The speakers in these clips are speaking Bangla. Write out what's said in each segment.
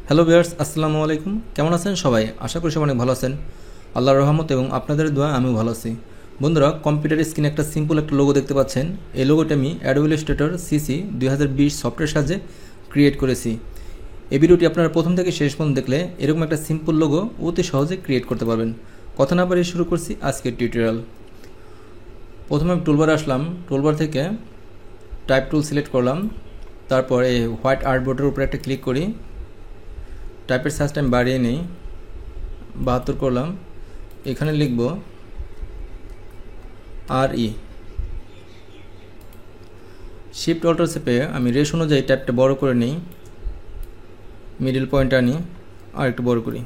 হ্যালো ভিউয়ার্স, আসসালামু আলাইকুম। কেমন আছেন সবাই? আশা করি সবাই অনেক ভালো আছেন। আল্লাহর রহমত এবং আপনাদের দোয়া আমিও ভালো আছি। বন্ধুরা, কম্পিউটার স্ক্রিনে একটা সিম্পল একটা লোগো দেখতে পাচ্ছেন। এই লোগোটা আমি অ্যাডোবি ইলাস্ট্রেটর সিসি 2020 সফটওয়্যার সাহায্যে ক্রিয়েট করেছি। এই ভিডিওটি আপনারা প্রথম থেকে শেষ পর্যন্ত দেখলে এরকম একটা সিম্পল লোগো অতি সহজে ক্রিয়েট করতে পারবেন। কথা না বাড়িয়ে শুরু করছি আজকের টিউটোরিয়াল। প্রথমে আমি টুলবারে আসলাম। টুলবার থেকে টাইপ টুল সিলেক্ট করলাম। তারপর এই হোয়াইট আর্টবোর্ডের উপরে একটা ক্লিক করি। টাইপের সাইজটা আমি বাড়িয়ে নিই, 72 করলাম। এখানে লিখব RE। শিফট অল্টার চেপে আমি রেশ অনুযায়ী টাইপটা বড় করে নিই, মিডল পয়েন্ট আনি আর একটু বড় করি।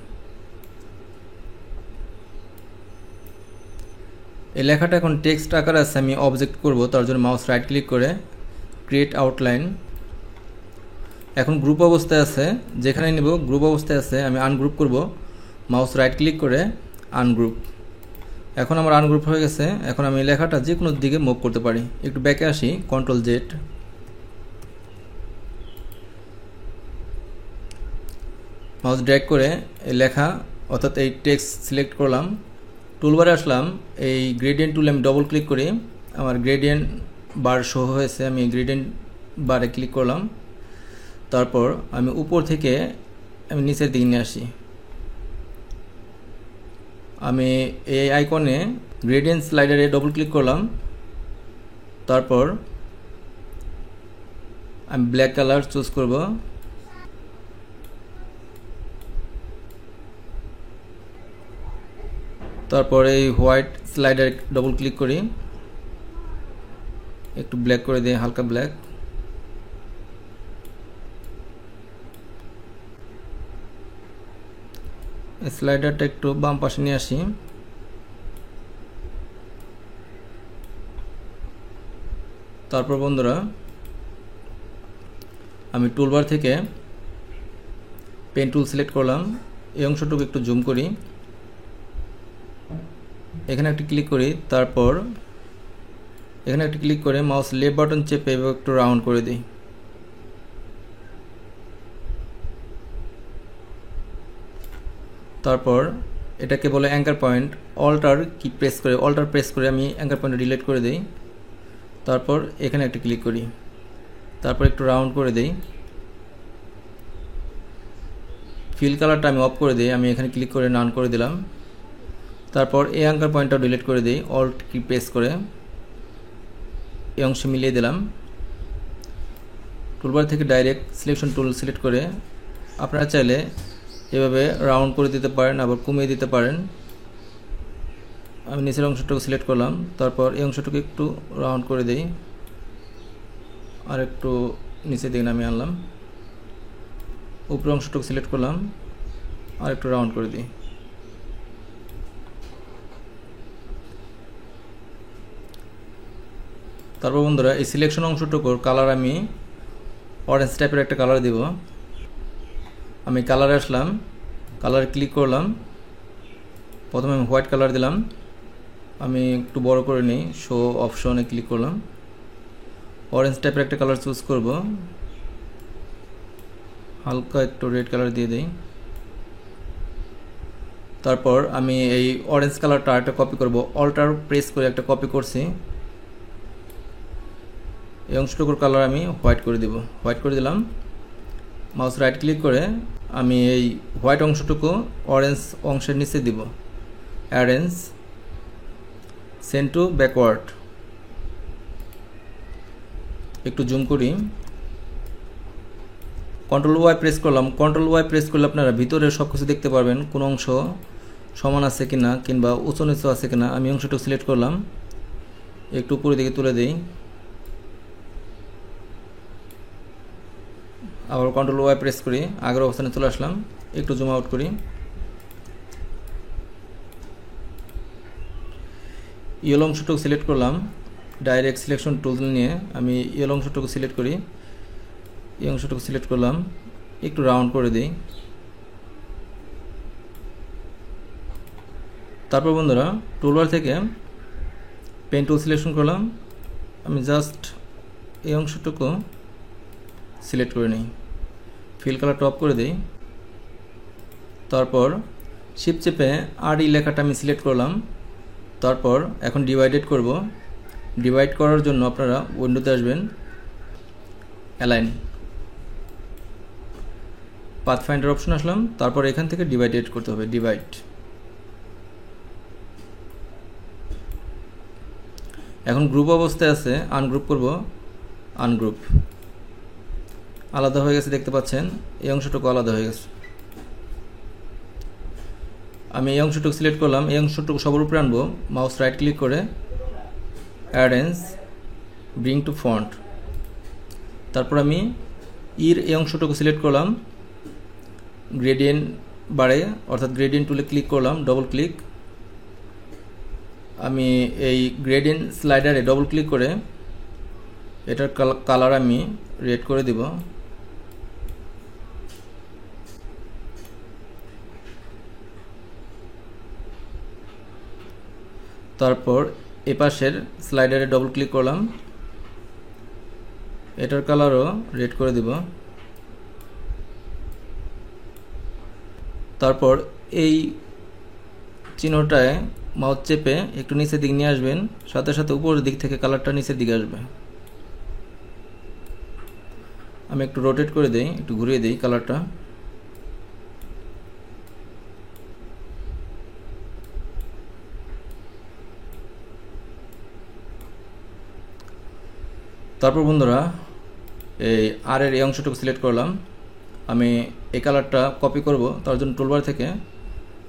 এই লেখাটা এখন টেক্সট আকারে আছে, আমি অবজেক্ট করব। তার জন্য মাউস রাইট ক্লিক করে ক্রিয়েট আউটলাইন। এখন গ্রুপ অবস্থায় আছে, যেখানে নেব গ্রুপ অবস্থায় আছে, আমি আনগ্রুপ করব। মাউস রাইট ক্লিক করে আনগ্রুপ। এখন আমার আনগ্রুপ হয়ে গেছে। এখন আমি লেখাটা যে কোনো দিকে মুভ করতে পারি। একটু ব্যাকে আসি, কন্ট্রোল জেড। মাউস ড্র্যাগ করে এই লেখা অর্থাৎ এই টেক্সট সিলেক্ট করলাম। টুলবারে আসলাম। এই গ্রেডিয়েন্ট টুলে আমি ডবল ক্লিক করি। আমার গ্রেডিয়েন্ট বার শো হয়েছে, আমি গ্রেডিয়েন্ট বারে ক্লিক করলাম। তারপর আমি উপর থেকে আমি নিচের দিকে নিয়ে আসি। আমি এই আইকনে গ্রেডিয়েন্ট স্লাইডারে ডবল ক্লিক করলাম। তারপর আমি ব্ল্যাক কালার চুজ করব। তারপর এই হোয়াইট স্লাইডারে ডবল ক্লিক করি, একটু ব্ল্যাক করে দিই, হালকা ব্ল্যাক। স্লাইডারটা একটু বাম পাশে নিয়ে আসি। তারপর বন্ধুরা, আমি টুলবার থেকে পেন টুল সিলেক্ট করলাম। এই অংশটুকু একটু জুম করি, এখানে একটু ক্লিক করি। তারপর এখানে একটু ক্লিক করে মাউস লেফট বাটন চেপে একটু রাউন্ড করে দিই। তারপর এটাকে বলে অ্যাঙ্কার পয়েন্ট। অল্টার কি প্রেস করে, অল্টার প্রেস করে আমি অ্যাঙ্কার পয়েন্ট ডিলিট করে দিই। তারপর এখানে একটা ক্লিক করি, তারপর একটু রাউন্ড করে দিই। ফিল কালারটা আমি অফ করে দিই, আমি এখানে ক্লিক করে নান করে দিলাম। তারপর এই অ্যাঙ্কার পয়েন্টটা ডিলিট করে দিই, অল্ট কি প্রেস করে এই অংশে মিলিয়ে দিলাম। টুলবার থেকে ডাইরেক্ট সিলেকশন টুল সিলেক্ট করে আপনারা চাইলে এভাবে রাউন্ড করে দিতে পারেন, আবার কমিয়ে দিতে পারেন। আমি নিচের অংশটুকু সিলেক্ট করলাম। তারপর এই অংশটুকু একটু রাউন্ড করে দিই, আর একটু নিচের দিকে নামিয়ে আনলাম। উপরের অংশটুকু সিলেক্ট করলাম, আর একটু রাউন্ড করে দিই। তারপর বন্ধুরা, এই সিলেকশন অংশটুকুর কালার আমি অরেঞ্জ টাইপের একটা কালার দিব। আমি কালারে আসলাম, কালারে ক্লিক করলাম। প্রথমে আমি হোয়াইট কালার দিলাম, আমি একটু বড় করে নিই, শো অপশনে ক্লিক করলাম। অরেঞ্জ টাইপের একটা কালার চুজ করব, হালকা একটু রেড কালার দিয়ে দিই। তারপর আমি এই অরেঞ্জ কালারটা একটা কপি করব। অল্টার প্রেস করে একটা কপি করছি। এই অংশটুকুর কালার আমি হোয়াইট করে দিব, হোয়াইট করে দিলাম। মাউস রাইট ক্লিক করে আমি এই হোয়াইট অংশটুকু অরেঞ্জ অংশের নিচে দিব। অ্যারেঞ্জ সেন্ড টু ব্যাকওয়ার্ড, একটু জুম করি। কন্ট্রোল ওয়াই প্রেস করলাম। কন্ট্রোল ওয়াই প্রেস করলে আপনারা ভিতরে সব কিছু দেখতে পারবেন, কোন অংশ সমান আছে কিনা কিংবা উঁচু নিচু আছে কিনা। আমি অংশটুকু সিলেক্ট করলাম, একটু উপরের দিকে তুলে দিই। আবার কন্ট্রোল ওয়াই প্রেস করি, আগের অবস্থানে চলে আসলাম, একটু জুম আউট করি। ইয়েলো অংশটুকু সিলেক্ট করলাম। ডাইরেক্ট সিলেকশন টুল নিয়ে আমি ইয়েলো অংশটুকু সিলেক্ট করি। এই অংশটুকু সিলেক্ট করলাম, একটু রাউন্ড করে দিই। তারপর বন্ধুরা, টুলবার থেকে পেন টুল সিলেকশন করলাম। আমি জাস্ট এই অংশটুকু সিলেক্ট করে নিই, ফিল কালার টপ করে দিই। তারপর শিফট চেপে আর ই লেখাটা আমি সিলেক্ট করলাম। তারপর এখন ডিভাইডেড করব। ডিভাইড করার জন্য আপনারা উইন্ডোতে আসবেন, অ্যালাইন, পাথফাইন্ডার অপশন আসলাম। তারপর এখান থেকে ডিভাইডেড করতে হবে, ডিভাইড। এখন গ্রুপ অবস্থায় আছে, আনগ্রুপ করব, আনগ্রুপ। আলাদা হয়ে গেছে দেখতে পাচ্ছেন, এই অংশটুকু আলাদা হয়ে গেছে। আমি এই অংশটুকু সিলেক্ট করলাম, এই অংশটুকু সবার উপরে আনবো, মাউস রাইট ক্লিক করে অ্যারেঞ্জ, ব্রিং টু ফন্ট। তারপর আমি ইর এই অংশটুকু সিলেক্ট করলাম, গ্রেডিয়েন্ট বারে অর্থাৎ গ্রেডিয়েন্ট টুলে ক্লিক করলাম, ডবল ক্লিক। আমি এই গ্রেডিয়েন্ট স্লাইডারে ডবল ক্লিক করে এটার কালার আমি রেড করে দিব। তারপর এপাশের স্লাইডারে ডবল ক্লিক করলাম, এটার কালারও রেড করে দিব। তারপর এই চিহ্নটায় মাউস চেপে একটু নিচের দিকে নিয়ে আসবেন, সাথে সাথে উপরের দিক থেকে কালারটা নিচের দিকে আসবে। আমি একটু রোটেট করে দেই, একটু ঘুরিয়ে দিই কালারটা। তারপর বন্ধুরা এই আর এর এই অংশটুকু সিলেক্ট করলাম। আমি এই কালারটা কপি করব, তার জন্য টুলবার থেকে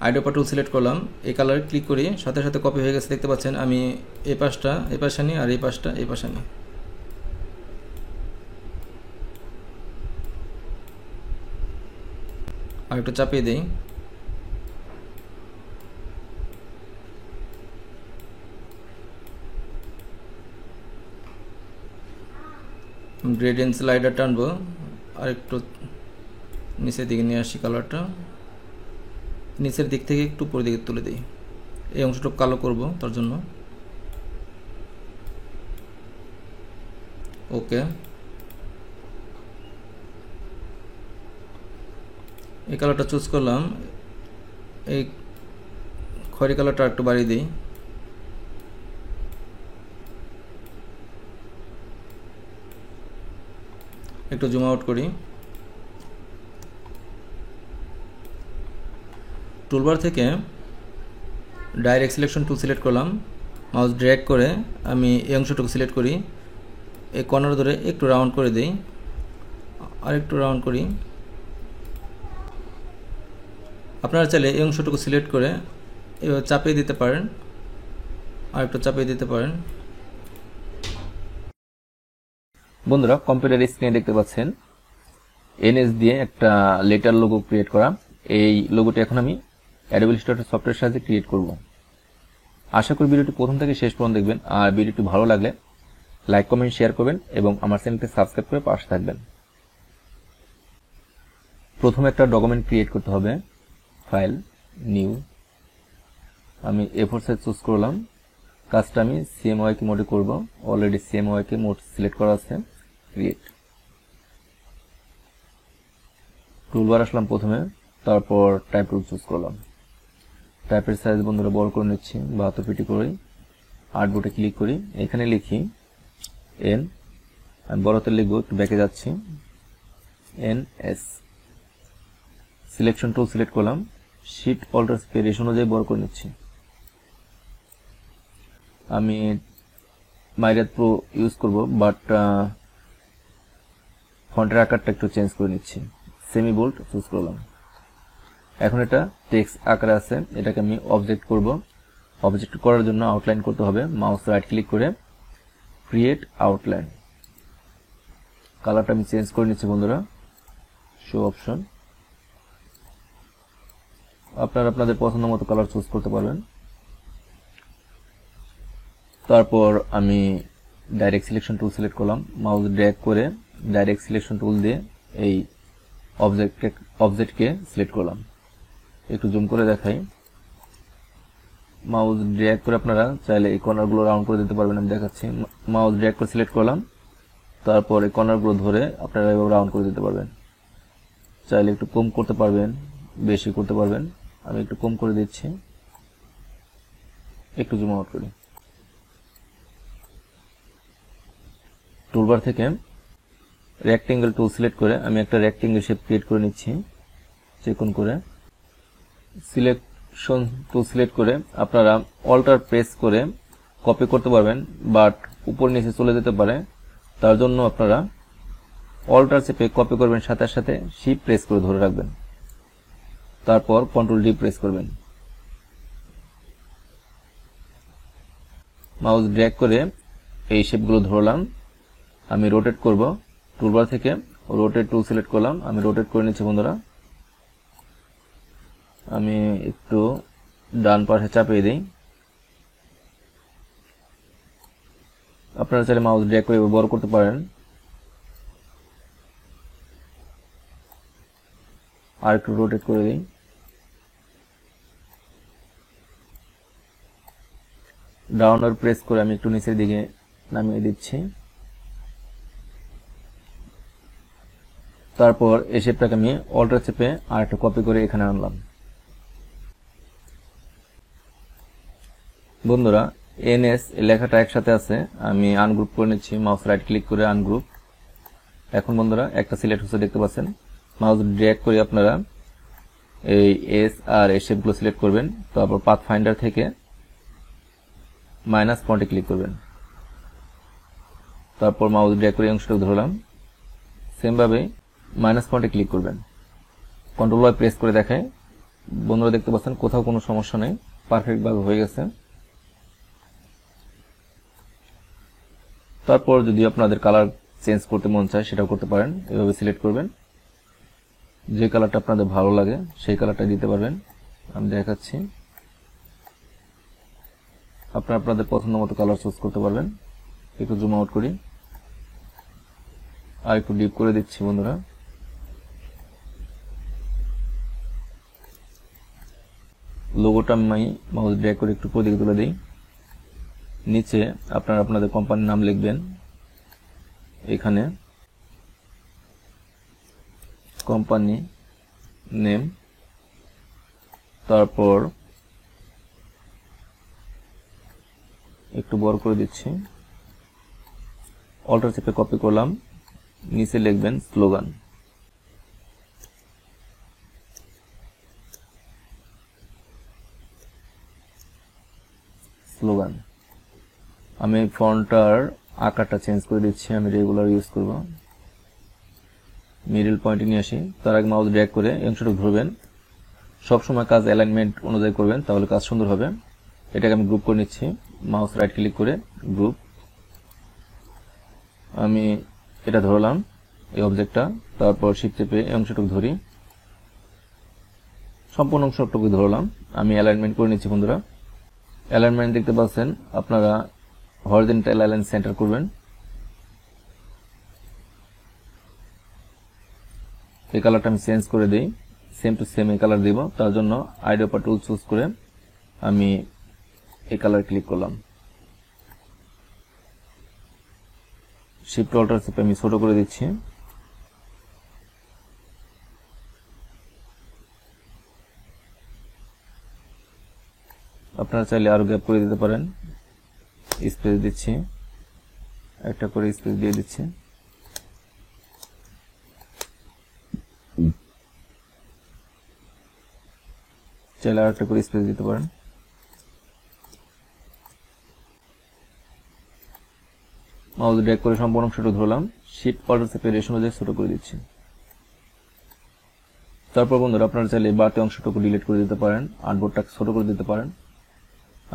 আইডোপা টুল সিলেক্ট করলাম, এই কালার ক্লিক করি, সাথে সাথে কপি হয়ে গেছে দেখতে পাচ্ছেন। আমি এই পাশটা এই পাশে নিই আর এই পাশটা এই পাশে নিই। আর একটু চাপিয়ে দিই। গ্রেডিয়েন্ট স্লাইডার টানবো, আর একটু নিচের দিকে নিয়ে আসি, কালারটা নিচের দিক থেকে একটু উপরের দিকে তুলে দিই। এই অংশটা কালো করব, তার জন্য ওকে। এই কালারটা চুজ করলাম, এই খয়েরি কালারটা একটু বাড়িয়ে দিই। একটু জুম আউট করি। টুলবার থেকে ডাইরেক্ট সিলেকশন টুল সিলেক্ট করলাম, মাউস ড্র্যাগ করে আমি এই অংশটুকু সিলেক্ট করি, এই কর্নার ধরে একটু রাউন্ড করে দিই, আর একটু রাউন্ড করি। আপনারা চাইলে এই অংশটুকু সিলেক্ট করে এভাবে চাপিয়ে দিতে পারেন, আর একটু চাপিয়ে দিতে পারেন। বন্ধুরা কম্পিউটার স্ক্রিনে দেখতে পাচ্ছেন এনএস দিয়ে একটা লেটার লোগো ক্রিয়েট করা। এই লোগোটি এখন আমি অ্যাডোবি ইলাস্ট্রেটর সফটওয়্যারের সাহায্যে ক্রিয়েট করব। আশা করি ভিডিওটি প্রথম থেকে শেষ পর্যন্ত দেখবেন, আর ভিডিওটি ভালো লাগলে লাইক কমেন্ট শেয়ার করবেন এবং আমার চ্যানেলকে সাবস্ক্রাইব করে পাশে থাকবেন। প্রথমে একটা ডকুমেন্ট ক্রিয়েট করতে হবে, ফাইল, নিউ। আমি A4 সাইজ চুজ করলাম। কাজটা আমি CMYK মোডে করব, অলরেডি CMYK মোড সিলেক্ট করা আছে। ক্রিয়েট টুলবার আসলাম প্রথমে, তারপর টাইপ টুল চুজ করলাম। টাইপের সাইজ বন্ধুরা বড় করে নিচ্ছি, 72 পিটি করি। আর্টবোর্ডে ক্লিক করি, এখানে লিখি এন, আমি বড়তে লিখব, একটু ব্যাকে যাচ্ছি, NS। সিলেকশন টুল সিলেক্ট করলাম, শিফট অল্টার স্পেস অনুযায়ী বড় করে নিচ্ছি। আমি মাইরাত প্রো ইউজ করব, বাট ফন্টের আকারটা একটু চেঞ্জ করে নিচ্ছি, সেমি বোল্ড চুজ করলাম। এখন এটা টেক্সট আকারে আছে, এটাকে আমি অবজেক্ট করব। অবজেক্ট করার জন্য আউটলাইন করতে হবে, মাউস রাইট ক্লিক করে ক্রিয়েট আউটলাইন। কালারটা আমি চেঞ্জ করে নিচ্ছি বন্ধুরা, শো অপশন। আপনারা আপনাদের পছন্দ মতো কালার চুজ করতে পারবেন। তারপর আমি ডাইরেক্ট সিলেকশন টুল সিলেক্ট করলাম, মাউস ড্র্যাগ করে ডাইরেক্ট সিলেকশন টুল দিয়ে এই অবজেক্টকে সিলেক্ট করলাম। একটু জুম করে দেখাই, মাউস ড্র্যাগ করে আপনারা চাইলে এই কর্নারগুলো রাউন্ড করে দিতে পারবেন, আমি দেখাচ্ছি। মাউস ড্র্যাগ করে সিলেক্ট করলাম, তারপর এই কর্নারগুলো ধরে আপনারা এভাবে রাউন্ড করে দিতে পারবেন। চাইলে একটু কম করতে পারবেন, বেশি করতে পারবেন। আমি একটু কম করে দিচ্ছি, একটু জুম আউট করি। টুলবার থেকে রেক্টেঙ্গেল টুল সিলেক্ট করে আমি একটা রেক্টেঙ্গেল শেপ ক্রিয়েট করে নিচ্ছি। চিকন করে সিলেকশন টুল সিলেক্ট করে আপনারা অল্টার প্রেস করে কপি করতে পারবেন, বাট উপর নিচে চলে যেতে পারে। তার জন্য আপনারা অল্টার চেপে কপি করবেন, সাথে সাথে শিফট প্রেস করে ধরে রাখবেন, তারপর কন্ট্রোল ডি প্রেস করবেন। মাউস ড্র্যাগ করে এই শেপগুলো ধরলাম। আমি রোটেট করব, টুলবার থেকে রোটেট টুল সিলেক্ট করলাম, আমি রোটেট করে নিচ্ছি বন্ধুরা। আমি একটু ডান পাশে চাপিয়ে দিই। আপনারা চাইলে মাউস ড্র্যাগ করে বড় করতে পারেন। আর একটু রোটেট করে দিই। ডাউন আর প্রেস করে আমি একটু নিচের দিকে নামিয়ে দিচ্ছি। তারপর এই শেপটাকে আমি অল্টার চেপে আর একটা কপি করে এখানে আনলাম। বন্ধুরা এনএস লেখাটা একসাথে আছে, আমি আনগ্রুপ করে নিচ্ছি। মাউস রাইট ক্লিক করে আনগ্রুপ। এখন বন্ধুরা একটা সিলেক্ট হচ্ছে দেখতে পাচ্ছেন। মাউস ড্র্যাগ করে আপনারা এই এস আর এই শেপগুলো সিলেক্ট করবেন, তারপর পাথ ফাইন্ডার থেকে মাইনাস পয়েন্টে ক্লিক করবেন, তারপর মাউস ড্র্যাগ করে অংশটা ধরলাম। সেম ভাবে মাইনাস পয়েন্টে ক্লিক করবেন, কন্ট্রোল ওয়াই প্রেস করে দেখায়। বন্ধুরা দেখতে পাচ্ছেন কোথাও কোনো সমস্যা নেই, পারফেক্ট ভাবে হয়ে গেছে। তারপর যদি আপনাদের কালার চেঞ্জ করতে মন চায় সেটাও করতে পারেন। এভাবে সিলেক্ট করবেন, যে কালারটা আপনাদের ভালো লাগে সেই কালারটা দিতে পারবেন। আমি দেখাচ্ছি, আপনারা আপনাদের পছন্দ মতো কালার চুজ করতে পারবেন। একটু জুম আউট করি, আর একটু ডিপ করে দিচ্ছি বন্ধুরা। লোগোটা আমি মাউস ড্র্যাগ করে একটু উপর দিকে তুলে দিই। নিচে আপনারা আপনাদের কোম্পানির নাম লিখবেন। এখানে কোম্পানি নেম, তারপর একটু বড় করে দিচ্ছি, অল্টার চেপে কপি করলাম। নিচে লিখবেন স্লোগান। স্লোগান। আমি ফন্টটার আকারটা চেঞ্জ করে দিচ্ছি, আমি রেগুলার ইউজ করব। মিডল পয়েন্টে নিয়ে আসি, তার আগে মাউস ড্র্যাগ করে এই অংশটা ধরবেন। সবসময় কাজ অ্যালাইনমেন্ট অনুযায়ী করবেন, তাহলে কাজ সুন্দর হবে। এটাকে আমি গ্রুপ করে নিচ্ছি, মাউস রাইট ক্লিক করে গ্রুপ। আমি এটা ধরলাম এই অবজেক্টটা, তারপর শিফট চেপে এই অংশটুকু ধরি, সম্পূর্ণ অংশটুকু ধরলাম। আমি অ্যালাইনমেন্ট করে নিচ্ছি বন্ধুরা। অ্যালাইনমেন্ট দেখতে পাচ্ছেন, আপনারা হরিজন্টাল অ্যালাইন সেন্টার করবেন। এই কালারটা আমি চেঞ্জ করে দিই, সেম টু সেম এই কালার দিব। তার জন্য আইডিওপা টুল চুজ করে আমি এই কালার ক্লিক করলাম। শিফট অল্টার চেপে আমি ছোট করে দিচ্ছি। আপনারা চাইলে আরো গ্যাপ করে দিতে পারেন। স্পেস দিচ্ছি, একটা করে স্পেস দিয়ে দিচ্ছি। চাইলে আর একটা করে স্পেস দিতে পারেন। মাউস ড্র্যাগ করে সম্পূর্ণ অংশটা ধরলাম, শিফট অল্টার চেপে রেশ অনুযায়ী ছোট করে দিচ্ছি। তারপর বন্ধুরা আপনারা চাইলে বাড়তি অংশটুকু ডিলিট করে দিতে পারেন, আর্টবোর্ডটাকে ছোট করে দিতে পারেন।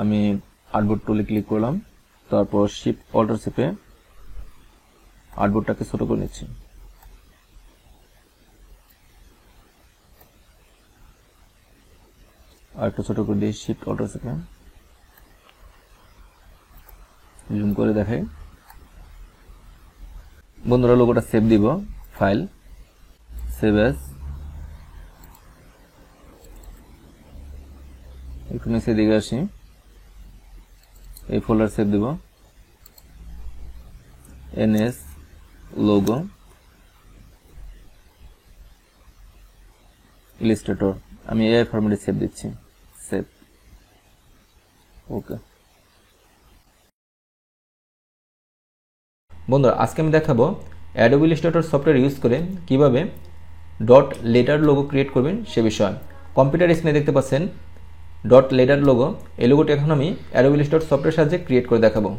আমি আর্টবোর্ড টুলে ক্লিক করলাম, তারপর শিফট অল্টার চেপে আর্টবোর্ডটাকে ছোট করে নিচ্ছি। আর একটু ছোট করে দিয়ে শিফট অল্টার চেপে জুম করে দেখাই। বন্ধুরা লোগোটা সেভ দিব, ফাইল সেভ এস, একটু নিচে দিকে আসি, এই ফোল্ডার সেভ দিব, এনএস লোগো ইলাস্ট্রেটর আমি এআই ফরম্যাটে সেভ দিচ্ছি, সেভ, ওকে। বন্ধুরা আজকে আমি দেখাবো অ্যাডোবি ইলাস্ট্রেটর সফটওয়্যার ইউজ করে কিভাবে ডট লেটার লোগো ক্রিয়েট করবেন সে বিষয়ে। কম্পিউটার স্ক্রিনে দেখতে পাচ্ছেন ডট লেটার লোগো, এই লোগোটি এখন আমি অ্যাডোবি ইলাস্ট্রেটর সফটওয়্যার সাহায্যে ক্রিয়েট করে দেখাবো।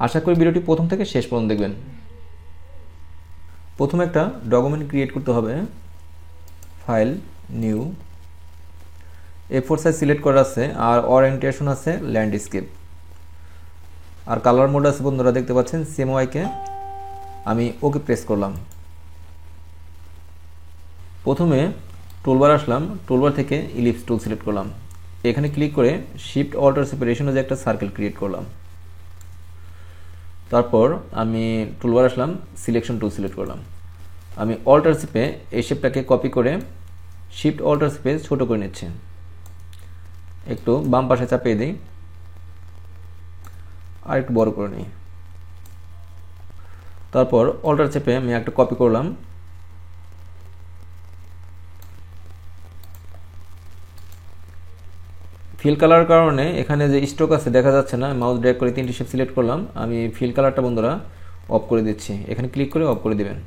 আশা করি ভিডিওটি প্রথম থেকে শেষ পর্যন্ত দেখবেন। প্রথমে একটা ডকুমেন্ট ক্রিয়েট করতে হবে, file, new, A4 size select করা আছে, আর ওরিয়েন্টেশন আছে ল্যান্ডস্কেপ, আর কালার মোড আছে বন্ধুরা দেখতে পাচ্ছেন CMYK। আমি ওকে প্রেস করলাম। প্রথমে টুলবার আসলাম, টুলবার থেকে ইলিপস টুল সিলেক্ট করলাম, এখানে ক্লিক করে শিফট অল্টার সেপারেশনে যে একটা সার্কেল ক্রিয়েট করলাম। তারপর আমি টুলবার আসলাম, সিলেকশন টুল সিলেক্ট করলাম। আমি অল্টার চেপে এই শেপটাকে কপি করে শিফট অল্টার চেপে ছোট করে নিচ্ছি, একটু বাম পাশে চাপিয়ে দিই, আর একটু বড় করে নিই। তারপর অল্টার চেপে আমি একটা কপি করলাম, ফিল কালার কারণে এখানে যে স্ট্রোক আছে দেখা যাচ্ছে না, মাউস ড্র্যাগ করে তিনটি শেপ সিলেক্ট করলাম। আমি ফিল কালারটা বন্ধুরা অফ করে দিচ্ছি, এখানে ক্লিক করে অফ করে দিবেন।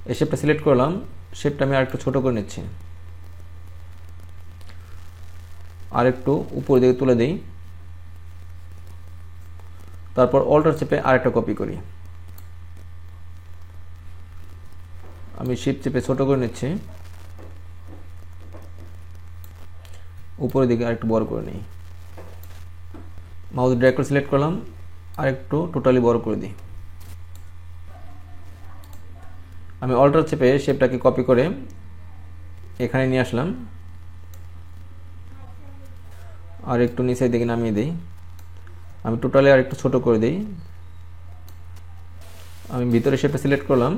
এই শেপটা সিলেক্ট করলাম, শেপটা আমি আরেকটু ছোট করে নিচ্ছি, আর একটু উপর দিকে তুলে দিই। তারপর অল্টার চেপে আরেকটা কপি করি, আমি শিফট চেপে ছোট করে নিচ্ছি, উপরের দিকে আরেকটু বড় করে নিই। মাউস ড্র্যাগ করে সিলেক্ট করলাম, আর একটু টোটালি বড় করে দিই। আমি অল্টার চেপে শেপটাকে কপি করে এখানে নিয়ে আসলাম, আর একটু নিচের দিকে নামিয়ে দিই। আমি টোটালি আর একটু ছোট করে দিই। আমি ভিতরে শেপটা সিলেক্ট করলাম,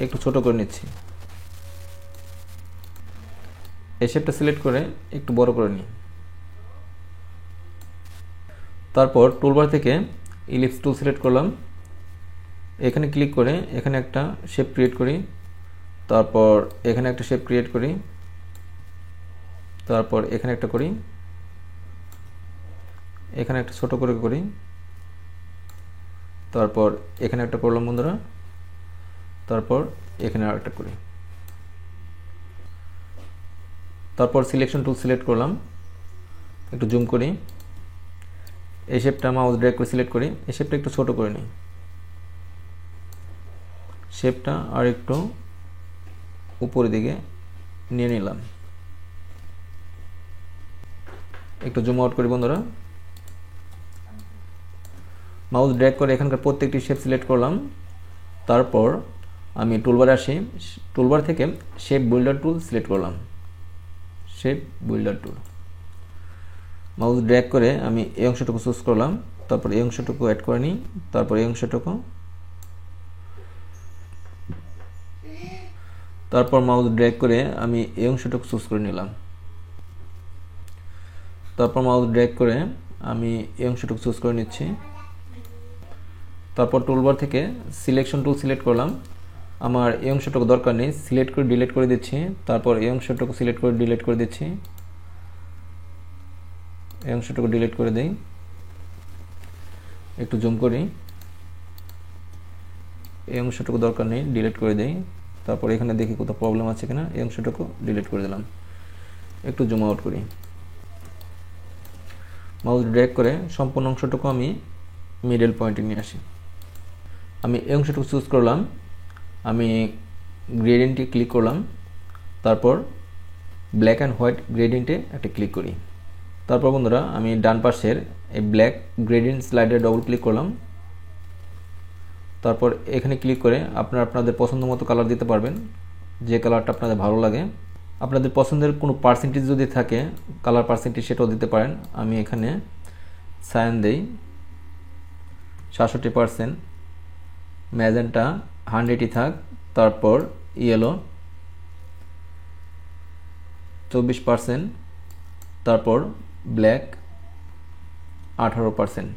একটু ছোট করে নিচ্ছি। এই শেপটা সিলেক্ট করে একটু বড় করে নিই। তারপর টুলবার থেকে ইলিপস টুল সিলেক্ট করলাম, এখানে ক্লিক করে এখানে একটা শেপ ক্রিয়েট করি, তারপর এখানে একটা শেপ ক্রিয়েট করি, তারপর এখানে একটা করি, এখানে একটা ছোট করে করি, তারপর এখানে একটা করলাম বন্ধুরা, তারপর এখানে আরেকটা করি। তারপর সিলেকশন টুল সিলেক্ট করলাম, একটু জুম করি, এই শেপটা মাউস ড্র্যাগ করে সিলেক্ট করি, এই শেপটা একটু ছোট করে নিই, শেপটা আর একটু উপরের দিকে নিয়ে নিলাম, একটু জুম আউট করি বন্ধুরা। মাউস ড্র্যাগ করে এখানকার প্রত্যেকটি শেপ সিলেক্ট করলাম। তারপর আমি টুলবারে আসি, টুলবার থেকে শেপ বিল্ডার টুল সিলেক্ট করলাম, শেপ বিল্ডার টুল। মাউস ড্র্যাগ করে আমি এই অংশটুকু চুজ করলাম, তারপর এই অংশটুকু অ্যাড করে নিই, তারপর এই অংশটুকু, তারপর মাউস ড্র্যাগ করে আমি এই অংশটুকু চুজ করে নিলাম, তারপর মাউস ড্র্যাগ করে আমি এই অংশটুকু চুজ করে নিচ্ছি। তারপর টুলবার থেকে সিলেকশন টুল সিলেক্ট করলাম, আমার এই অংশটুকু দরকার নেই, সিলেক্ট করে ডিলিট করে দিচ্ছি। তারপর এই অংশটুকু সিলেক্ট করে ডিলিট করে দিচ্ছি, এই অংশটুকু ডিলিট করে দেই, একটু জুম করি, এই অংশটুকু দরকার নেই, ডিলিট করে দেই। তারপর এখানে দেখি কোথাও প্রবলেম আছে কিনা, এই অংশটুকু ডিলিট করে দিলাম, একটু জুম আউট করি। মাউস ড্র্যাগ করে সম্পূর্ণ অংশটুকু আমি মিডল পয়েন্টে নিয়ে আসি। আমি এই অংশটুকু চুজ করলাম, আমি গ্রেডিয়েন্টে ক্লিক করলাম, তারপর ব্ল্যাক অ্যান্ড হোয়াইট গ্রেডিয়েন্টে একটা ক্লিক করি। তারপর বন্ধুরা আমি ডান পাশের এই ব্ল্যাক গ্রেডিয়েন্ট স্লাইডে ডবল ক্লিক করলাম, তারপর এখানে ক্লিক করে আপনারা আপনাদের পছন্দ মতো কালার দিতে পারবেন, যে কালারটা আপনাদের ভালো লাগে। আপনাদের পছন্দের কোনো পার্সেন্টেজ যদি থাকে কালার পার্সেন্টেজ সেটাও দিতে পারেন। আমি এখানে সায়ান দেই 67%, ম্যাজেন্টা 100ই থাক, তারপর ইয়েলো 24%, তারপর ব্ল্যাক 18%।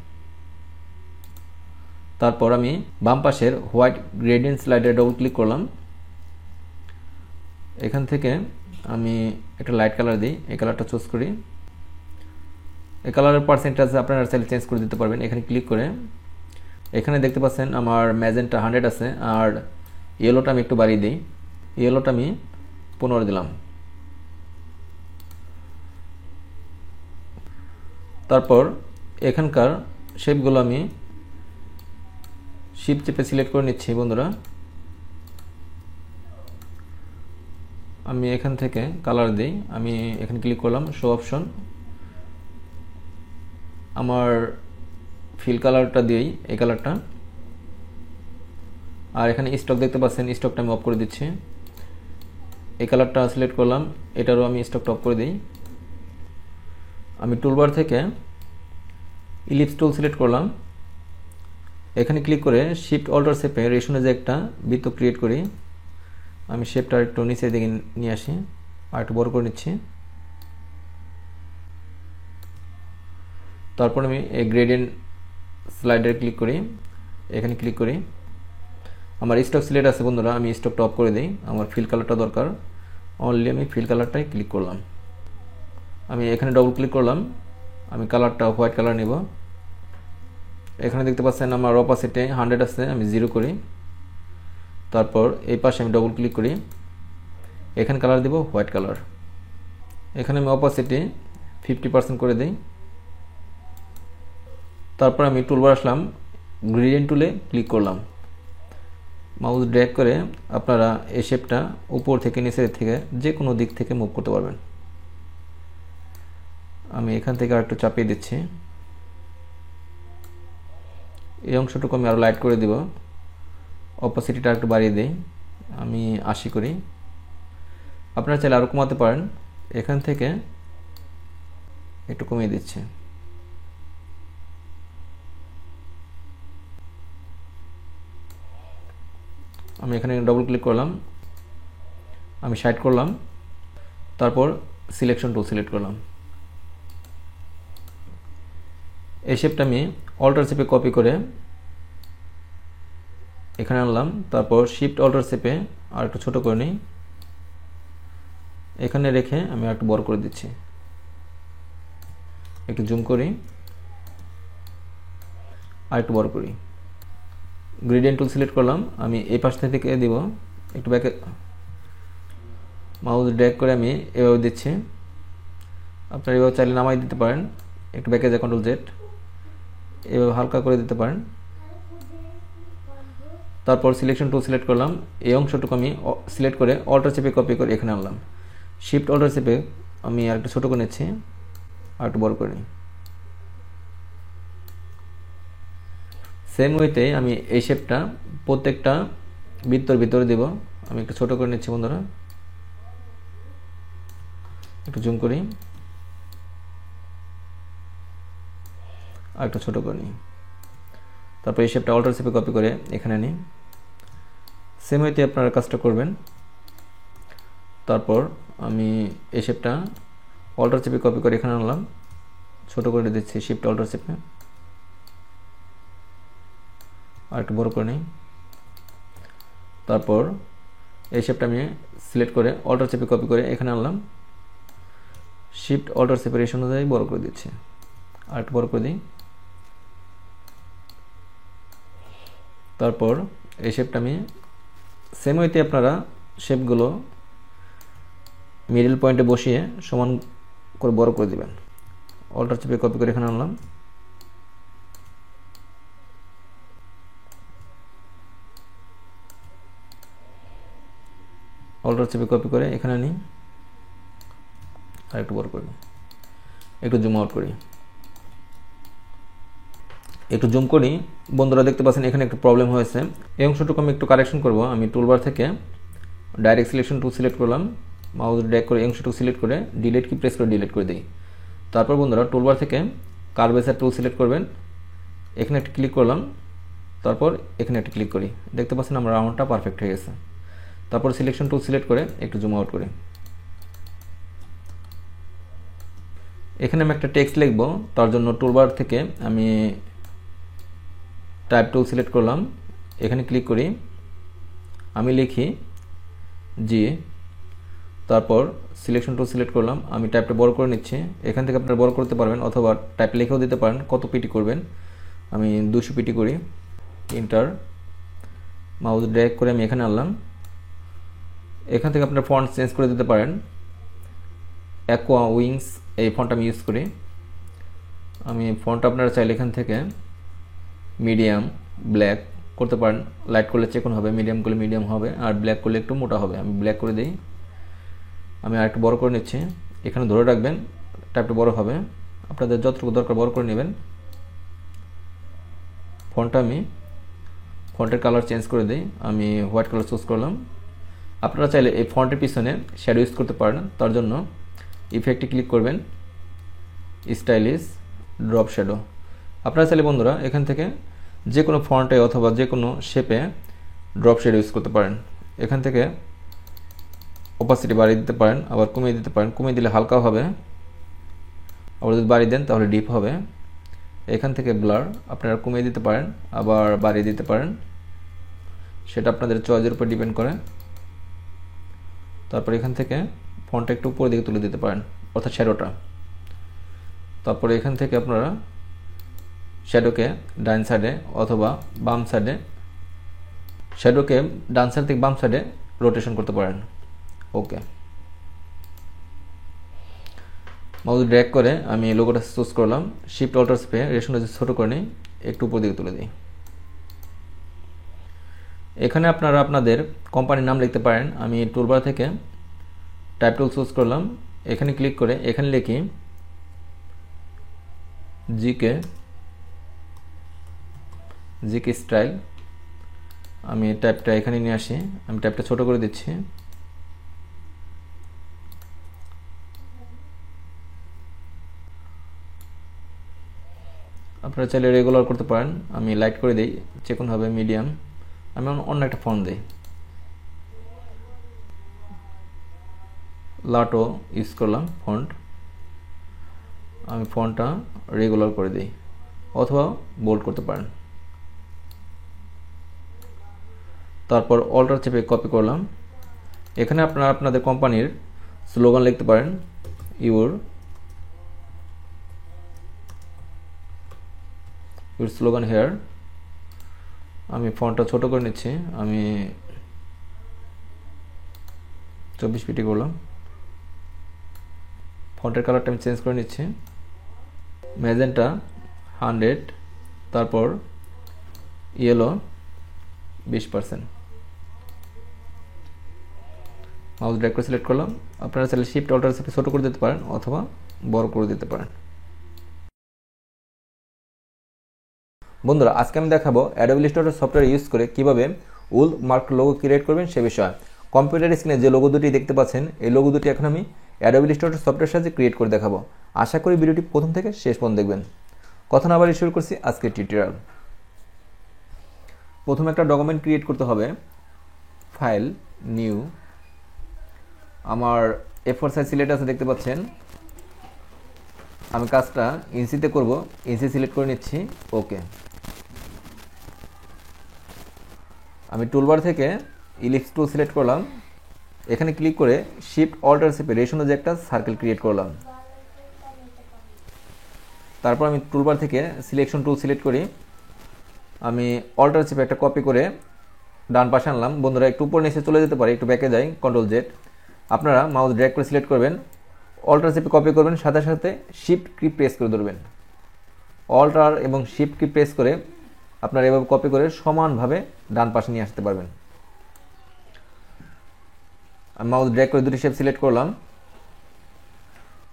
তারপর আমি বাম পাশের হোয়াইট গ্রেডিয়েন্ট স্লাইডে ডবল ক্লিক করলাম, এখান থেকে আমি একটা লাইট কালার দিই, এই কালারটা চুজ করি। এই কালারের পার্সেন্টেজ আপনারা চাইলে চেঞ্জ করে দিতে পারবেন। এখানে ক্লিক করে এখানে দেখতে পাচ্ছেন আমার ম্যাজেন্টা 100 আছে, আর ইয়েলোটা আমি একটু বাড়িয়ে দিই। ইয়েলোটা আমি 15 দিলাম। তারপর এখানকার শেপগুলো আমি শিফট চেপে সিলেক্ট করে নিচ্ছি বন্ধুরা। আমি এখান থেকে কালার দিই, আমি এখানে ক্লিক করলাম শো অপশন, আমার ফিল কালারটা দিই, এই কালারটা। আর এখানে স্টক দেখতে পাচ্ছেন, স্টকটা আমি অফ করে দিচ্ছি। এই কালারটা সিলেক্ট করলাম, এটারও আমি স্টকটা অফ করে দিই। আমি টুলবার থেকে ইলিপস টুল সিলেক্ট করলাম, এখানে ক্লিক করে শিফট অল্টার শেপে রেশনে যে একটা বৃত্ত ক্রিয়েট করি। আমি শেপটা একটু নিচের দিকে নিয়ে আসি, আর একটু বড় করে নিচ্ছি। তারপর আমি এই গ্রেডিয়েন্ট স্লাইডারে ক্লিক করি, এখানে ক্লিক করি। আমার স্টক সিলেক্ট আছে বন্ধুরা, আমি স্টকটা অফ করে দিই। আমার ফিল কালারটা দরকার, অনলি আমি ফিল কালারটাই ক্লিক করলাম। আমি এখানে ডবল ক্লিক করলাম, আমি কালারটা হোয়াইট কালার নেব। এখানে দেখতে পাচ্ছেন আমার অপাসিটি 100 আছে, আমি 0 করি। তারপর এই পাশে আমি ডবল ক্লিক করি, এখানে কালার দেব হোয়াইট কালার। এখানে আমি অপাসিটি 50% করে দিই। তারপর আমি টুলবার আসলাম, গ্রেডিয়েন্ট টুলে ক্লিক করলাম, মাউস ড্র্যাগ করে আপনারা এই শেপটা উপর থেকে নিচের থেকে যে কোনো দিক থেকে মুভ করতে পারবেন। আমি এখান থেকে আরেকটু চাপিয়ে দিচ্ছি, এই অংশটুকু আমি আরও লাইট করে দিব। অপাসিটিটা একটু বাড়িয়ে দিই, আমি 80 করি। আপনারা চাইলে আরও কমাতে পারেন, এখান থেকে একটু কমিয়ে দিচ্ছি। আমি এখানে ডবল ক্লিক করলাম, আমি সাইড করলাম, তারপর সিলেকশন টুল সিলেক্ট করলাম। এই শেপটা আমি অল্টার শেপে কপি করে এখানে আনলাম, তারপর শিফট অল্টার শেপে আর একটু ছোট করে নিই, এখানে রেখে আমি আর একটু বড় করে দিচ্ছি। একটু জুম করি, আর একটু বড় করি। গ্রেডিয়েন্ট টুল সিলেক্ট করলাম, আমি এই পাশ থেকে দিব, একটু ব্যাকে মাউস ড্র্যাগ করে আমি এভাবে দিচ্ছি। আপনারা এভাবে চাইলে নামাই দিতে পারেন, একটু ব্যাকে যায় কন্ট্রোল জেড, এভাবে হালকা করে দিতে পারেন। তারপর সিলেকশন টুল সিলেক্ট করলাম, এই অংশটুকু আমি সিলেক্ট করে অল্টার চেপে কপি করে এখানে আনলাম। শিফট অল্টার চেপে আমি আর একটু ছোটো করে নিচ্ছি, আর একটু বড় করে নিই। সেম ওয়েতে আমি এই শেপটা প্রত্যেকটা বৃত্তর ভিতরে দেব। আমি একটু ছোট করে নিচ্ছি বন্ধুরা, একটু জুম করি, আর একটু ছোট করে নিই। তারপর এই শেপটা অল্টার শেপে কপি করে এখানে নিই। সেম ওয়েতে আপনারা কাজটা করবেন। তারপর আমি এই শেপটা অল্টার চেপে কপি করে এখানে আনলাম, ছোট করে দিচ্ছি শিফট অল্টার চেপে, আর একটু বড় করে নিই। তারপর এই শেপটা আমি সিলেক্ট করে অল্টার চেপে কপি করে এখানে আনলাম, শিফট অল্টার সেপারেশন অনুযায়ী বড় করে দিচ্ছি, আর একটু বড় করে দিই। তারপর এই শেপটা আমি সেম ওয়েতে আপনারা শেপগুলো মিডল পয়েন্টে বসিয়ে সমান করে বড় করে দিবেন। অল্টার চেপে কপি করে এখানে আনলাম, অল্টার চেপে কপি করে এখানে নিই, আর একটু বড় করি, একটু জুম আউট করি, একটু জুম করি। বন্ধুরা দেখতে পাচ্ছেন এখানে একটু প্রবলেম হয়েছে, এই অংশটুকু আমি একটু কারেকশন করব। আমি টুলবার থেকে ডাইরেক্ট সিলেকশন টুল সিলেক্ট করলাম, মাউস ড্র্যাগ করে এই অংশটুকু সিলেক্ট করে ডিলিট কি প্রেস করে ডিলিট করে দিই। তারপর বন্ধুরা টুলবার থেকে কার্ভেচার টুল সিলেক্ট করবেন, এখানে একটা ক্লিক করলাম, তারপর এখানে একটা ক্লিক করি। দেখতে পাচ্ছেন আমার রাউন্ডটা পারফেক্ট হয়ে গেছে। তারপর সিলেকশন টুল সিলেক্ট করে একটু জুম আউট করি। এখানে আমি একটা টেক্সট লিখব, তার জন্য টুলবার থেকে আমি টাইপ টুল সিলেক্ট করলাম, এখানে ক্লিক করি, আমি লিখি জি, তারপর সিলেকশন টুল সিলেক্ট করলাম, আমি টাইপটা বড় করে নিচ্ছি। এখান থেকে আপনারা বড় করতে পারবেন অথবা টাইপ লিখেও দিতে পারেন কত পিটি করবেন। আমি 200 পিটি করি, এন্টার। মাউস ড্র্যাগ করে আমি এখানে আনলাম। এখান থেকে আপনারা ফন্ট চেঞ্জ করে দিতে পারেন। অ্যাকোয়া উইংস এই ফন্ট আমি ইউজ করি। আমি ফন্ট আপনারা চাইলে এখান থেকে মিডিয়াম ব্ল্যাক করতে পারেন। লাইট করলে চেকন হবে, মিডিয়াম করলে মিডিয়াম হবে, আর ব্ল্যাক করলে একটু মোটা হবে। আমি ব্ল্যাক করে দিই। আমি আরেকটু বড় করে নিচ্ছি। এখানে ধরে রাখবেন, টাইপটা বড় হবে। আপনাদের যতটুকু দরকার বড় করে নেবেন। ফন্টের কালার চেঞ্জ করে দিই। আমি হোয়াইট কালার চুজ করলাম। আপনারা চাইলে এই ফন্টের পিছনে শ্যাডো ইউজ করতে পারেন। তার জন্য ইফেক্টে ক্লিক করবেন, স্টাইলিশ ড্রপ শ্যাডো। আপনারা চাইলে বন্ধুরা এখান থেকে যে কোনো ফন্টে অথবা যে কোনো শেপে ড্রপ শ্যাডো ইউজ করতে পারেন। এখান থেকে অপাসিটি বাড়িয়ে দিতে পারেন, আবার কমিয়ে দিতে পারেন। কমিয়ে দিলে হালকা হবে, আবার যদি বাড়িয়ে দেন তাহলে ডিপ হবে। এখান থেকে ব্লার আপনারা কমিয়ে দিতে পারেন, আবার বাড়িয়ে দিতে পারেন, সেটা আপনাদের চয়েসের উপর ডিপেন্ড করে। তারপর এখান থেকে ফন্টটা একটু উপরের দিকে তুলে দিতে পারেন, অর্থাৎ শ্যাডোটা। তারপরে এখান থেকে আপনারা শ্যাডোকে ডান সাইডে অথবা বাম সাইডে, শ্যাডোকে ডান সাইড থেকে বাম সাইডে রোটেশন করতে পারেন। ওকে, মাউস ড্র্যাগ করে আমি লোগোটা চুজ করলাম। শিফট অল্টার চেপে রেশনটা ছোট করে নিই, একটু উপর দিকে তুলে দিই। এখানে আপনারা আপনাদের কোম্পানির নাম লিখতে পারেন। আমি টুলবার থেকে টাইপ টুল চুজ করলাম। এখানে ক্লিক করে এখানে লিখি জিকে স্টাইল। আমি টাইপটা এখানে নিয়ে আসি। আমি টাইপটা ছোট করে দিচ্ছি। আপনারা চাইলে রেগুলার করতে পারেন। আমি লাইট করে দিই, চেকন হবে, মিডিয়াম। আমি অন্য একটা ফন্ট দিই, লাটো ইউজ করলাম ফন্ট। আমি ফন্টটা রেগুলার করে দিই অথবা বোল্ড করতে পারেন। তারপর অল্টার চেপে কপি করলাম। এখানে আপনারা আপনাদের কোম্পানির স্লোগান লিখতে পারেন, ইউর স্লোগান হেয়ার। আমি ফন্টটা ছোট করে নিচ্ছি। আমি 24 পিটি করলাম। ফন্টের কালারটা আমি চেঞ্জ করে নিচ্ছি, ম্যাজেন্টা 100, তারপর ইয়েলো 20%। মাউস ড্র্যাগ করে সিলেক্ট করলাম। আপনারা চাইলে শিফট অল্টার চেপে ছোট করে দিতে পারেন অথবা বড় করে দিতে পারেন। বন্ধুরা আজকে আমি দেখাবো অ্যাডোবি ইলাস্ট্রেটর সফটওয়্যার ইউজ করে কিভাবে উল মার্ক লোগো ক্রিয়েট করবেন সে বিষয়ে। কম্পিউটার স্ক্রিনে যে লোগো দুটি দেখতে পাচ্ছেন, এই লোগো দুটি এখন আমি অ্যাডোবি ইলাস্ট্রেটর সফটওয়্যার সাহায্যে ক্রিয়েট করে দেখাবো। আশা করি ভিডিওটি প্রথম থেকে শেষ পর্যন্ত দেখবেন। কথা না বাড়িয়ে শুরু করছি আজকের টিউটোরিয়াল। প্রথমে একটা ডকুমেন্ট ক্রিয়েট করতে হবে। File, new. আমার A4 সাইজ সিলেক্ট আছে দেখতে পাচ্ছেন। আমি কাজটা ইঞ্চিতে করব, ইঞ্চি সিলেক্ট করে নিচ্ছি। ওকে, আমি টুলবার থেকে ইলিপস টুল সিলেক্ট করলাম। এখানে ক্লিক করে শিফট অল্টার চেপে রেশন যে একটা সার্কেল ক্রিয়েট করলাম। তারপর আমি টুলবার থেকে সিলেকশন টুল সিলেক্ট করি। আমি অল্টার চেপে একটা কপি করে ডান পাশে আনলাম। বন্ধুরা একটু উপর নিচে চলে যেতে পারে, একটু ব্যাকে যাই, কন্ট্রোল জেড। আপনারা মাউস ড্র্যাগ করে সিলেক্ট করবেন, অল্টার চেপে কপি করবেন, সাথে সাথে শিফট কি প্রেস করে ধরবেন। অল্টার এবং শিফট কি প্রেস করে আপনারা এভাবে কপি করে সমানভাবে ডান পাশে নিয়ে আসতে পারবেন। আমি মাউস ড্র্যাগ করে দুটি শেপ সিলেক্ট করলাম।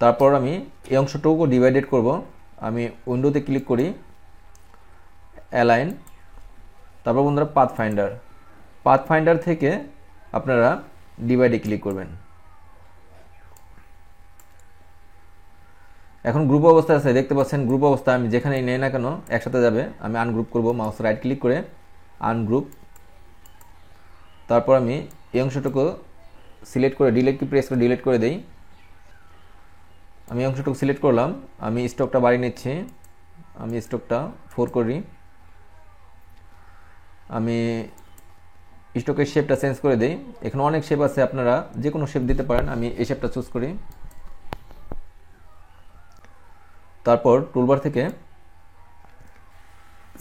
তারপর আমি এই অংশটুকু ডিভাইডেড করব। আমি উইন্ডোতে ক্লিক করি, অ্যালাইন। তারপর বন্ধুরা পাথ ফাইন্ডার থেকে আপনারা ডিভাইডে ক্লিক করবেন। এখন গ্রুপ অবস্থা আছে দেখতে পাচ্ছেন। গ্রুপ অবস্থা আমি যেখানেই নেই না কেন একসাথে যাবে। আমি আনগ্রুপ করব, মাউস রাইট ক্লিক করে আনগ্রুপ। তারপর আমি এই অংশটুকু সিলেক্ট করে ডিলিট কি প্রেস করে ডিলিট করে দেই। আমি অংশটুকু সিলেক্ট করলাম। আমি স্টকটা বাড়িয়ে নিচ্ছি। আমি স্টকটা 4 করি। আমি স্টকের শেপটা চেঞ্জ করে দেই। এখানে অনেক শেপ আছে, আপনারা যে কোনো শেপ দিতে পারেন। আমি এই শেপটা চুজ করি। তারপর টুলবার থেকে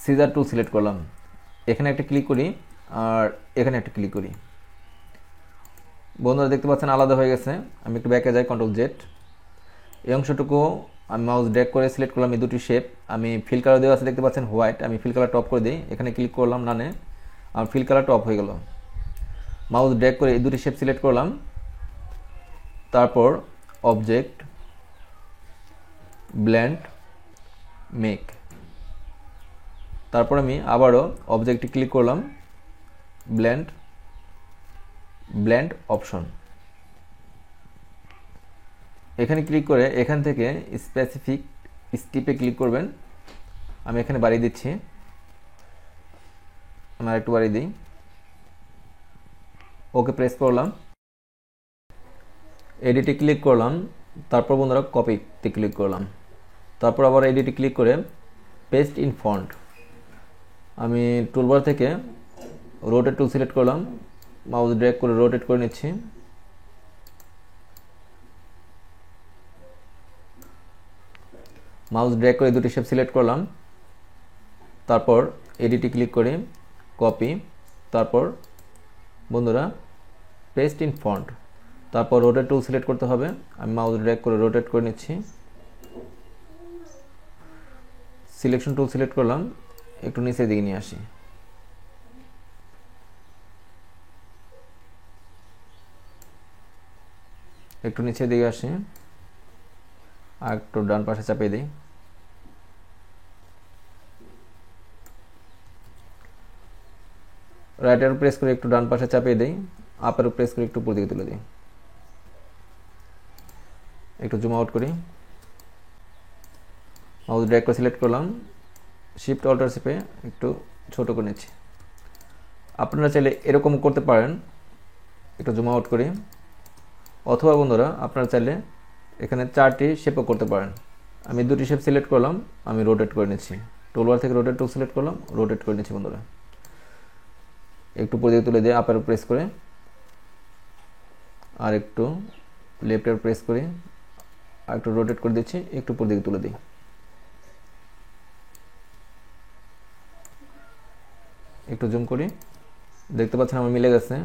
সিজার টুল সিলেক্ট করলাম, এখানে একটা ক্লিক করি আর এখানে একটা ক্লিক করি। বন্ধুরা দেখতে পাচ্ছেন আলাদা হয়ে গেছে। আমি একটু ব্যাকে যাই, কন্ট্রোল জেড। এই অংশটুকু আমি মাউস ড্র্যাগ করে সিলেক্ট করলাম, এই দুটি শেপ। আমি ফিল কালার দেওয়া আছে, দেখতে পাচ্ছেন হোয়াইট। আমি ফিল কালার টপ করে দিই, এখানে ক্লিক করলাম নানে, আমার ফিল কালার টপ হয়ে গেল। মাউস ড্র্যাগ করে এই দুটি শেপ সিলেক্ট করলাম, তারপর অবজেক্ট, ব্লেন্ড, মেক। তারপর আমি আবারও অবজেক্টে ক্লিক করলাম, ব্লেন্ড অপশন। এখানে ক্লিক করে এখান থেকে স্পেসিফিক স্টিপে ক্লিক করবেন। আমি এখানে বাড়িয়ে দিচ্ছি, আমি আরেকটু বাড়িয়ে দিই। ওকে প্রেস করলাম, এডিটে ক্লিক করলাম, তারপর বন্ধুরা কপিতে ক্লিক করলাম, তারপর আবার এডিটে ক্লিক করে পেস্ট ইন ফন্ট। আমি টুলবার থেকে রোটেট টুল সিলেক্ট করলাম, মাউস ড্র্যাগ করে রোটেট করে নিচ্ছি। মাউস ড্র্যাগ করে দুটি শেপ সিলেক্ট করলাম, তারপর এডিটে ক্লিক করে কপি, তারপর বন্ধুরা পেস্ট ইন ফন্ট, তারপর রোটেট টুল সিলেক্ট করতে হবে। আমি মাউস ড্র্যাগ করে রোটেট করে নিচ্ছি। সিলেকশন টুল সিলেক্ট করলাম, একটু নিচের দিকে নিয়ে আসি। একটু নিচের দিকে আসি, আর একটু ডান পাশে চাপিয়ে দিই। রাইট অ্যারো প্রেস করে একটু ডান পাশে চাপিয়ে দিই, আপ অ্যারো প্রেস করে একটু উপর দিকে তুলে দিই। একটু জুম আউট করি, মাউস ড্র্যাগ করে সিলেক্ট করলাম, শিফট অল্টার চেপে একটু ছোট করে নিচ্ছি। আপনারা চাইলে এরকম করতে পারেন, একটু জুম আউট করি। অথবা বন্ধুরা আপনারা চাইলে এখানে 4টি শেপও করতে পারেন। আমি দুটি শেপ সিলেক্ট করলাম, আমি রোটেট করে নিচ্ছি। টুলবার থেকে রোটেট টুল সিলেক্ট করলাম, রোটেট করে নিচ্ছি বন্ধুরা। একটু উপর দিকে তুলে দিয়ে আপ অ্যারো প্রেস করে, আর একটু লেফট অ্যারো প্রেস করি, আর একটু রোটেট করে দিচ্ছি, একটু উপর দিকে তুলে দিই। একটু জুম করি, দেখতে পাচ্ছেন আমার মিলে গেছে।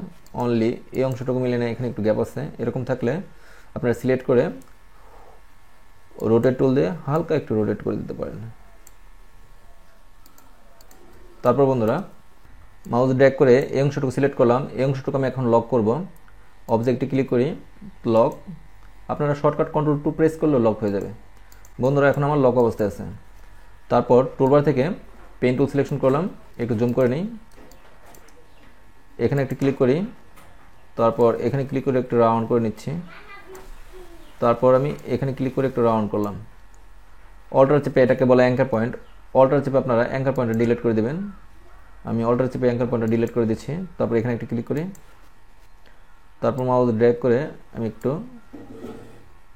অনলি এই অংশটুকু মিলে নেই, এখানে একটু গ্যাপ আছে। এরকম থাকলে আপনারা সিলেক্ট করে রোটেট টুল দিয়ে হালকা একটু রোটেট করে দিতে পারেন। তারপর বন্ধুরা মাউস ড্র্যাগ করে এই অংশটুকু সিলেক্ট করলাম, এই অংশটুকু আমি এখন লক করব। অবজেক্টে ক্লিক করি, লক। আপনারা শর্টকাট কন্ট্রোল 2 প্রেস করলে লক হয়ে যাবে। বন্ধুরা এখন আমার লক অবস্থায় আছে। তারপর টুলবার থেকে পেন টুল সিলেকশন করলাম, একটু জুম করে নিই। এখানে একটু ক্লিক করি, তারপর এখানে ক্লিক করে একটু রাউন্ড করে নিচ্ছি। তারপর আমি এখানে ক্লিক করে একটু রাউন্ড করলাম। অল্টার চেপে, এটাকে বলে অ্যাঙ্কার পয়েন্ট। অল্টার চেপে আপনারা অ্যাঙ্কার পয়েন্টটা ডিলিট করে দেবেন। আমি অল্টার চেপে অ্যাঙ্কার পয়েন্টটা ডিলিট করে দিচ্ছি। তারপর এখানে একটু ক্লিক করি, তারপর মাউস ড্র্যাগ করে আমি একটু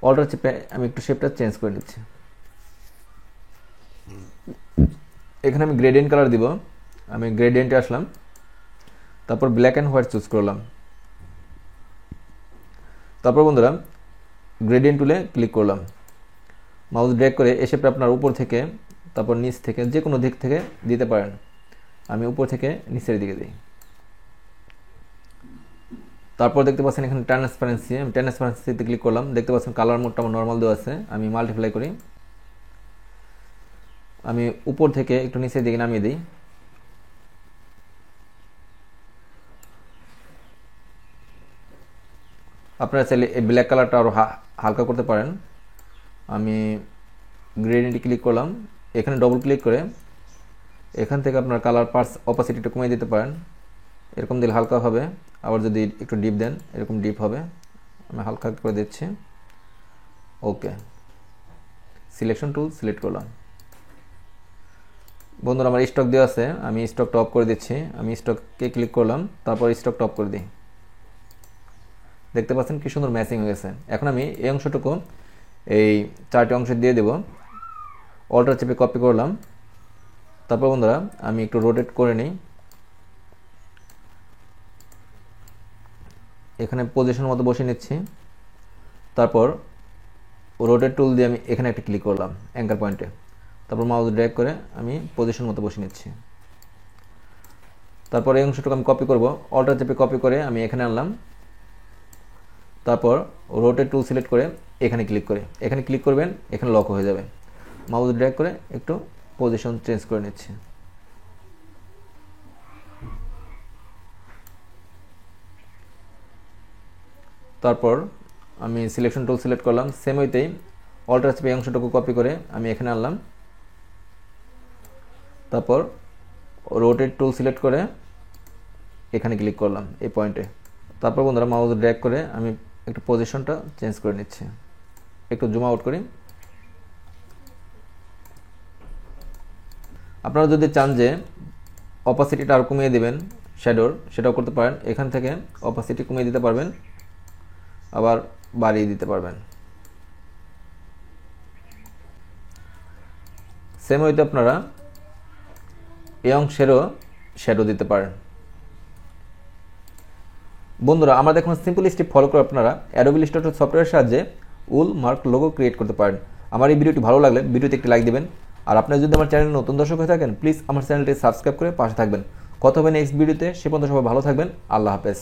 অল্টার চেপে আমি একটু শেপটা চেঞ্জ করে নিচ্ছি। এখানে আমি গ্রেডিয়েন্ট কালার দিব। আমি গ্রেডিয়েন্টে আসলাম, তারপর ব্ল্যাক অ্যান্ড হোয়াইট চুজ করলাম। তারপর বন্ধুরা গ্রেডিয়েন্ট টুলে ক্লিক করলাম, মাউস ড্র্যাগ করে এই শেপটা আপনার উপর থেকে, তারপর নিচ থেকে, যে কোনো দিক থেকে দিতে পারেন। আমি উপর থেকে নিচের দিকে দিই। তারপর দেখতে পাচ্ছেন এখানে ট্রান্সপারেন্সি, আমি ট্রান্সপারেন্সিতে ক্লিক করলাম। দেখতে পাচ্ছেন কালার মোডটা আমার নর্মাল দেওয়া আছে। আমি মাল্টিপ্লাই করি, আমি উপর থেকে একটু নিচের দিকে নামিয়ে দিই। আপনারা চাইলে এই ব্ল্যাক কালারটা আরও হালকা করতে পারেন। আমি গ্রেডিয়েন্টে ক্লিক করলাম, এখানে ডবল ক্লিক করে এখান থেকে আপনার কালার পার্স অপাসিটিটা কমিয়ে দিতে পারেন। এরকম দিলে হালকা হবে, আবার যদি একটু ডিপ দেন এরকম ডিপ হবে। আমি হালকা করে দিচ্ছি। ওকে, সিলেকশন টুল সিলেক্ট করলাম। বন্ধুরা আমার স্টক দেওয়া আছে, আমি স্টকটা অফ করে দিচ্ছি। আমি স্টককে ক্লিক করলাম, তারপর স্টকটা অফ করে দিই। দেখতে পাচ্ছেন কি সুন্দর ম্যাচিং হয়ে গেছে। এখন আমি এই অংশটুকু এই 4টি অংশ দিয়ে দেব। অল্টার চেপে কপি করলাম, তারপর বন্ধুরা আমি একটু রোটেট করে নিই। এখানে পজিশন মতো বসিয়ে নিচ্ছি। তারপর রোটেট টুল দিয়ে আমি এখানে একটা ক্লিক করলাম অ্যাঙ্কার পয়েন্টে। তারপর মাউস ড্র্যাগ করে আমি পজিশন মতো বসিয়ে নিচ্ছি। তারপর এই অংশটুকু আমি কপি করব, অল্টার চেপে কপি করে আমি এখানে আনলাম। তারপর রোটেট টুল সিলেক্ট করে এখানে ক্লিক করবেন, এখানে লক হয়ে যাবে। মাউস ড্র্যাগ করে একটু পজিশন চেঞ্জ করে নিচ্ছি। তারপর আমি সিলেকশন টুল সিলেক্ট করলাম, সেম ওইতেই অল্টার চেপে এই অংশটুকু কপি করে আমি এখানে আনলাম। তারপর রোটেট টুল সিলেক্ট করে এখানে ক্লিক করলাম এই পয়েন্টে। তারপর বন্ধুরা মাউস ড্র্যাগ করে আমি একটু পজিশনটা চেঞ্জ করে নিচ্ছি। একটু জুম আউট করি। আপনারা যদি চান যে অপাসিটিটা আর কমিয়ে দিবেন শ্যাডোর, সেটাও করতে পারেন। এখান থেকে অপাসিটি কমিয়ে দিতে পারবেন, আবার বাড়িয়ে দিতে পারবেন। সেম ওইতে আপনারা এই অংশেরও শ্যাডো দিতে পারেন। বন্ধুরা আমরা দেখুন সিম্পল স্টেপ ফলো করে আপনারা অ্যাডোবি ইলাস্ট্রেটর সফটওয়্যারের সাহায্যে উল মার্ক লোগো ক্রিয়েট করতে পারেন। আমার এই ভিডিওটি ভালো লাগলে ভিডিওতে একটি লাইক দিবেন। আর আপনারা যদি আমার চ্যানেলে নতুন দর্শক হয়ে থাকেন প্লিজ আমার চ্যানেলটি সাবস্ক্রাইব করে পাশে থাকবেন। কথা হবে নেক্সট ভিডিওতে। সে পর্যন্ত সবাই ভালো থাকবেন। আল্লাহ হাফেজ।